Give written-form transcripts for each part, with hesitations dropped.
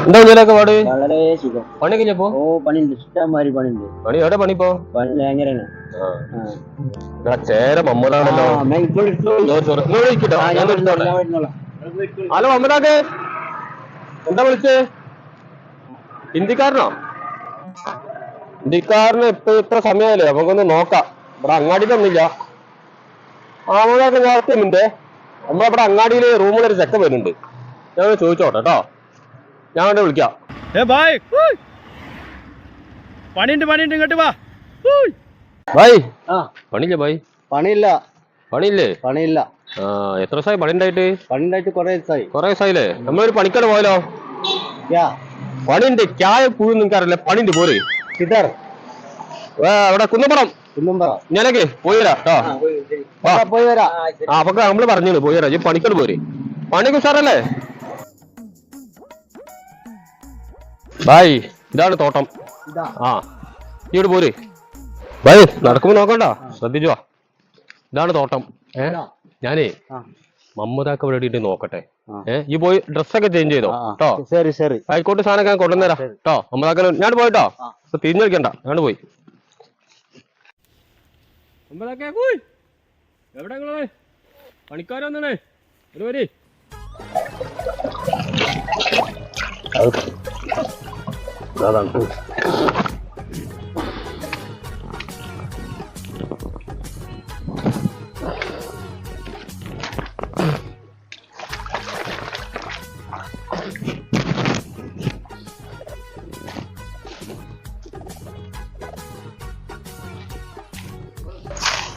എന്താ ഇതിലൊക്കെ പാട്? വളരെ സുഖം. പണി കഴിഞ്ഞപ്പോ? ഓ പണിയുണ്ട്, ഇഷ്ടംമാതിരി പണിയുണ്ട്. പണി എവിടെ പണിപ്പോ? ഭയങ്കരാണ്. ചേര മമ്മൂതാണല്ലോ. ഹലോ മമ്മൂദാക്ക്, എന്താ വിളിച്ചേ? ഹിന്ദിക്കാരനോ? ഹിന്ദിക്കാരന് ഇത്ര സമയമല്ലേ, നമുക്കൊന്ന് നോക്കാം. ഇവിടെ അങ്ങാടിയിലൊന്നുമില്ല. മമ്മൂദാക്ക് നേരത്തെ ഉണ്ട്. നമ്മളിവിടെ അങ്ങാടിയിൽ റൂമിലൊരു ചെക്കൻ വരുന്നുണ്ട്. ഞാൻ ചോദിച്ചോട്ടെ കേട്ടോ, ഞാൻ അവിടെ വിളിക്കാം. പണിയുണ്ട് ഇങ്ങോട്ട് വാ. ഭായ് പണിയില്ലേ ഭായ്? പണിയില്ലേ? എത്ര ദിവസമായി പണി ഉണ്ടായിട്ട്? കുറെ ദിവസമായില്ലേ? നമ്മളൊരു പണിക്കട പോയാലോ? പണിയുണ്ട്, ചായ പുഴു നിനക്കറിയില്ല. പണിയുണ്ട് പോര്. അവിടെ കുന്നമ്പറം ഞാനൊക്കെ പോയി വരാം കേട്ടോ. അപ്പൊ നമ്മള് പറഞ്ഞു പോയി വരാം. പണിക്കട് പോര്. പണിക്ക് ഉഷാറല്ലേ ഭായ്? ഇതാണ് തോട്ടം. ഇവിടെ പോര് ഭായ്. നടക്കുമ്പോ നോക്കണ്ട, ശ്രദ്ധിച്ചോ. ഇതാണ് തോട്ടം. ഞാനേ മമ്മൂദാക്ക് ഇവിടെ ഇട്ട് നോക്കട്ടെ. ഈ പോയി ഡ്രസ്സൊക്കെ ചേഞ്ച് ചെയ്തോ കേട്ടോ. ശരി. ആയിക്കോട്ടെ, സാധനമൊക്കെ ഞാൻ കൊണ്ടുവന്നേരാം കേട്ടോ. മമ്മൂദാക്ക ഞാൻ പോയിട്ടോ. തിരിഞ്ഞു കളിക്കണ്ട, ഞാൻ പോയി. എവിടെ പണിക്കാര് വന്നേ? ഒരു വരി.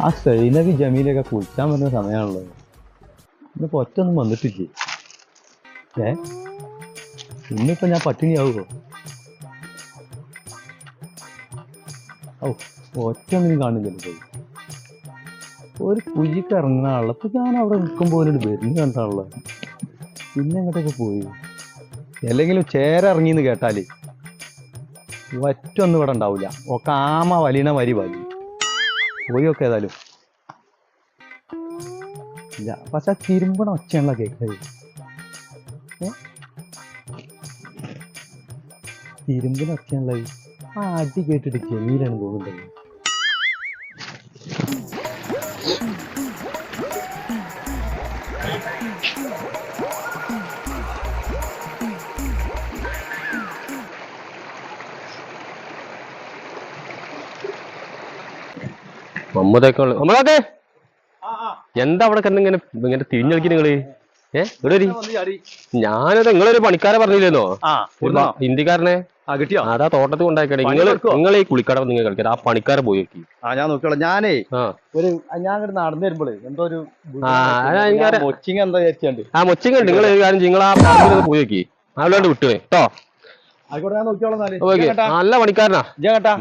ആ സൈനബി ജമീലൊക്കെ കുളിച്ചാൻ വരുന്ന സമയമാണല്ലോ. ഇന്നിപ്പോ ഒറ്റൊന്നും വന്നിട്ടില്ലേ? ഇന്നിപ്പോ ഞാൻ പട്ടിണിയാവുമോ? ഒറ്റൊന്നും കാണില്ലല്ലോ. ഒരു കുഴിക്ക് ഇറങ്ങാനുള്ള ഇപ്പൊ ഞാൻ അവിടെ നിൽക്കുമ്പോൾ ഒരു വരുന്ന കണ്ടാണല്ലോ. പിന്നെ എങ്ങോട്ടൊക്കെ പോയി? അല്ലെങ്കിലും ചേര ഇറങ്ങിന്ന് കേട്ടാല് ഒറ്റൊന്നും ഇവിടെ ഉണ്ടാവില്ല. ഒക്കെ ആമ വലിയണ വരി വലി പോയൊക്കെ ഏതായാലും ഇല്ല. പക്ഷെ തിരുമ്പണ ഒച്ചയാണല്ലോ കേൾക്കുന്നത്. തിരുമ്പണ ഒച്ചയാണല്ലോ. ആ അടി കേട്ടിട്ട് ജമീലാണ് തോന്നുന്നത്. മമ്മൂദാക്കെ എന്താ അവിടെ കണ്ടിങ്ങനെ ഇങ്ങനെ തിരിഞ്ഞു കളിക്കും നിങ്ങള്? ഇവിടെ ഞാനത് നിങ്ങളൊരു പണിക്കാരെ പറഞ്ഞില്ലേന്നോ, ഹിന്ദിക്കാരനെ? അതാ തോട്ടത്തിൽ കൊണ്ടാക്കണേ. നിങ്ങൾ ഈ കുളിക്കട നിങ്ങൾ കളിക്കാം. ആ പണിക്കാരെ പോയി നോക്കി. ഞാൻ നോക്കിയോളാം. ഞാനേ ഞാൻ നടന്നു വരുമ്പോഴേ എന്തോ ഒരു മൊച്ചിങ് എന്താ വിചാരിച്ചുണ്ട്. മൊച്ചിങ് ഉണ്ട്. നിങ്ങൾ കാര്യം നിങ്ങൾ ആ പറമ്പിലൊക്കെ പോയി നോക്കി. അവിടെ വിട്ടു കേട്ടോ. നല്ല പണിക്കാരനാ.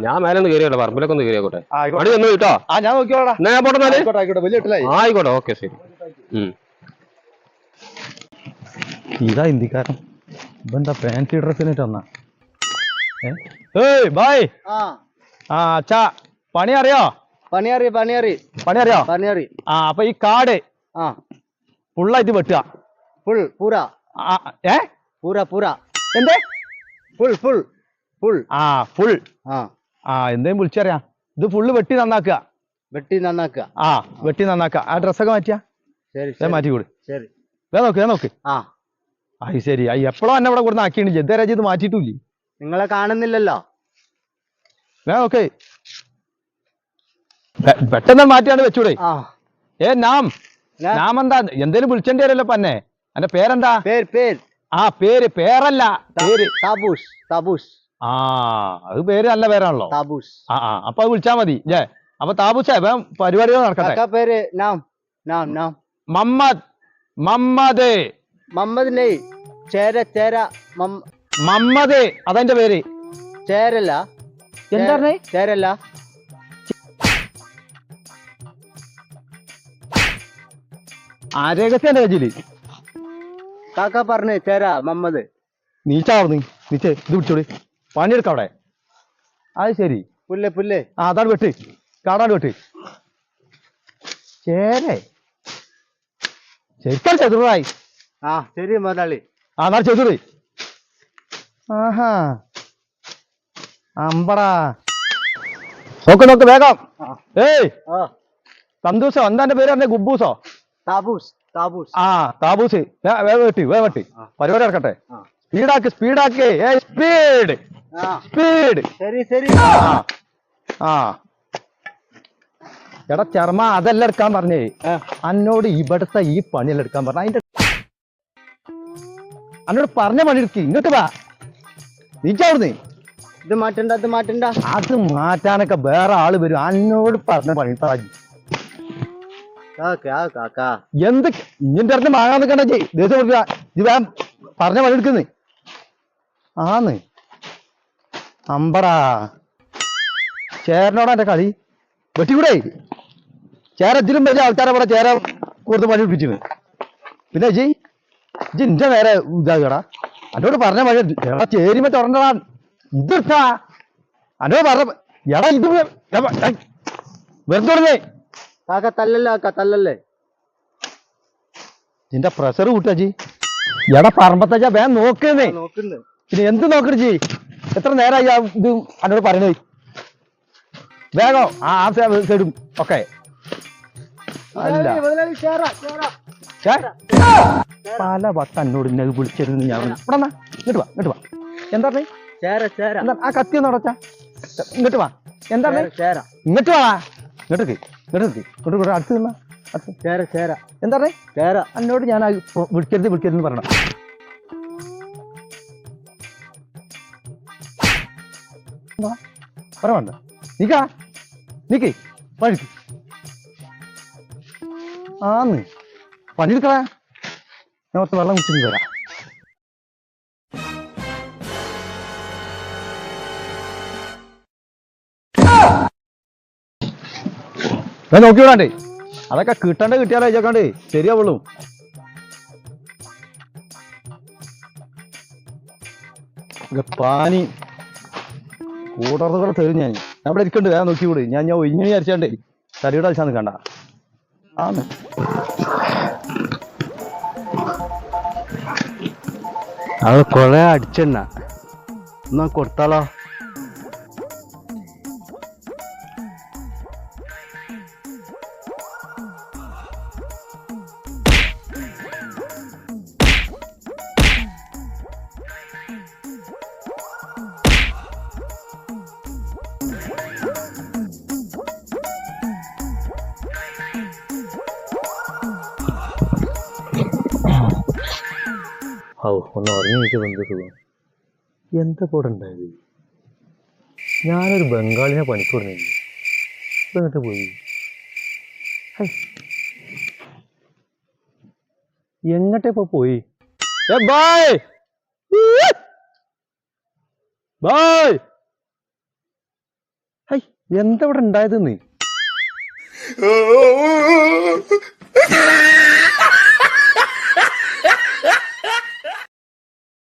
ഞാൻ മേലെ ഒന്ന് കയറിയോട്ടെ, പറമ്പിലൊക്കെ ഒന്ന് കയറിയോട്ടെ. അവിടെ ഒന്ന് കേട്ടോ. ഞാൻ പോട്ടെ. ആയിക്കോട്ടെ, ഓക്കെ, ശരി. ഇതാ ഹിന്ദിക്കാരൻ. ഇതെന്താ ഫാൻസി ഡ്രസ്സിനിട്ട് വന്നാ? ബായ്. അച്ഛാ പണി അറിയോ? പണി അറിയോ? അപ്പൊ ഈ കാട് ഫുള്ളായിട്ട് വെട്ടുക. എന്തേ ഫുൾ? എന്തേലും വിളിച്ചറിയാ. ഇത് ഫുള്ള് വെട്ടി നന്നാക്കുക. വെട്ടി നന്നാക്കുക. ആ ഡ്രസ്സൊക്കെ മാറ്റിയാ മാറ്റിക്കൂട്. നോക്ക്. അത് ശരി. എപ്പോഴും എന്നെ ഇവിടെ കൂടെ ആക്കിയിട്ടില്ല. ഇതുവരെ ഇത് മാറ്റിയിട്ടില്ലേ? നിങ്ങളെ കാണുന്നില്ലല്ലോ. നോക്ക്. പെട്ടെന്ന് മാറ്റിയാണ് വെച്ചൂടെ? നാം എന്താ എന്തേലും വിളിച്ചേണ്ടി വരല്ലോ പന്നെ. എന്റെ പേരെന്താ? പേരല്ല, പേര് താബൂസ്. അത് പേര് നല്ല പേരാണല്ലോ. താബൂസ്. അപ്പൊ അത് വിളിച്ചാ മതി. അപ്പൊ താബൂസേ പരിപാടികൾ നടക്കട്ടെ. പേര് മമ്മദ്. മമ്മദ് അതെന്റെ പേര്. ചേരല്ല. എന്താ ചേരല്ല. രഹസ്യം രജില് കാക്ക പറഞ്ഞേ ചേരാ മമ്മദ്. നീച്ചാർന്ന് നീച്ചേ. ഇത് പിടിച്ചോളി, പണിയെടുക്ക അവിടെ. അത് ശരി. പുല്ല് അതാണ് വെട്ട്. കാടാണ് വെട്ട്. ചേരേ ശരിക്കും ചെറുതായി. ആ ശരി മുതലാളി. ആ എന്നാ ചെറുതേ. ആഹാ അമ്പടാ. നോക്ക് നോക്ക് വേഗം. ഏയ് സന്തോഷോ എന്താ എന്റെ പേര് പറഞ്ഞേ? ഗുബൂസോ? താബൂസ് താബൂസ്. ആ താബൂസ്. വേവട്ടി പരിപാടി നടക്കട്ടെ. സ്പീഡാക്ക് സ്പീഡാക്ക്. Speed speed. ശരി ശരി. ആ എടാ ചർമ്മ അതല്ല എടുക്കാൻ പറഞ്ഞേ, അന്നോട് ഇവിടുത്തെ ഈ പണിയല്ല എടുക്കാൻ പറഞ്ഞ. അതിന്റെ അന്നോട് പറഞ്ഞ പണി എടുക്കി. ഇങ്ങോട്ട് വാ. നീച്ചവിടുന്ന്. ഇത് മാറ്റണ്ട അത് മാറ്റണ്ട. അത് മാറ്റാനൊക്കെ വേറെ ആള് വരും. അന്നോട് പറഞ്ഞ പണി താജി എന്ത് ഇഞ്ഞിന്റെ അടുത്ത് വാങ്ങാൻ നിൽക്കണ്ട. ദേശം കൊടുക്കുക. ഇത് വേഗം പറഞ്ഞ പണി എടുക്കുന്നേ. ആന്ന് അമ്പടാ. ചേരനോടാ എന്റെ കളി. വെട്ടിക്കൂടെ? ചേര ഇതിലും വലിയ ആൾക്കാരെ ഇവിടെ ചേര കൊടുത്ത് പണി പിടിപ്പിച്ചിരുന്നു. പിന്നെ ഇന്റെ നേരെ ഇതാകടാ. എന്നോട് പറഞ്ഞ പണി എടാ ചേരുമ്പോ തുറന്നടാ. ഇതെടുത്താ എന്നോട് പറഞ്ഞ എടാ ഇത് വെറുതെ തുടങ്ങി. കാക്ക തല്ലല്ലേ കാക്ക തല്ലല്ലേ. നിന്റെ പ്രഷർ കൂട്ടാജി. എടാ പറമ്പത്തച്ചാ വേഗം നോക്കുന്നേ. നോക്കുന്നു. പിന്നെ എന്ത് നോക്കണ ജി? എത്ര നേരമായി ഇത് എന്നോട് പറയണേ? വേഗം ആ സൈഡും ഒക്കെ. അല്ല പല വട്ടം എന്നോട് ഇന്നെ വിളിച്ചിരുന്നു. ഞാൻ ഇവിടെ ഇങ്ങോട്ട് വാ ഇങ്ങോട്ട് വാ. എന്താ പറഞ്ഞേ? എന്താ ആ കത്തി ഒന്ന് അടച്ചാ. ഇങ്ങോട്ട് വാ. എന്താ ഇങ്ങോട്ട് വാ. ഇങ്ങോട്ടേക്ക് ഇങ്ങോട്ട് അടുത്ത് നിന്നാ. എന്താ പറഞ്ഞേ? എന്നോട് ഞാൻ വിളിക്കരുത് പറയണം. പറയണ്ട. നീക്കേ പണിക്ക്. ആന്ന് പണിയെടുക്കടാ. ഞാൻ ഒത്ത് വെള്ളം കുടിച്ചിട്ട് വരാം. ഞാൻ നോക്കി വിടാണ്ടേ. അതൊക്കെ കിട്ടിയാലോ ചോക്കാണ്ട് ശരിയാവുള്ളൂ. പാനി കൂടർന്നുകൂടെ തരും. ഞാൻ ഇവിടെ ഇരിക്കണ്ട്. ഞാൻ നോക്കി വിട്. ഞാൻ ഒഴിഞ്ഞു വിചാരിച്ചാണ്ടേ തടിയുടെ അടിച്ചാൽ നിൽക്കണ്ട. ആന്ന് അത് കൊറേ അടിച്ചെണ്ണ എന്നാ കൊടുത്താലോ? ഒന്ന് ഉറങ്ങിയിട്ട് എന്ത് സുഖം. എന്താ കൂടെ ഉണ്ടായത്? ഞാനൊരു ബംഗാളിനെ പണിക്കൂടുന്നില്ല. ഇപ്പൊ എന്നിട്ട് പോയി എങ്ങോട്ടേപ്പോ പോയി? എന്താ ഇവിടെ ഉണ്ടായത്?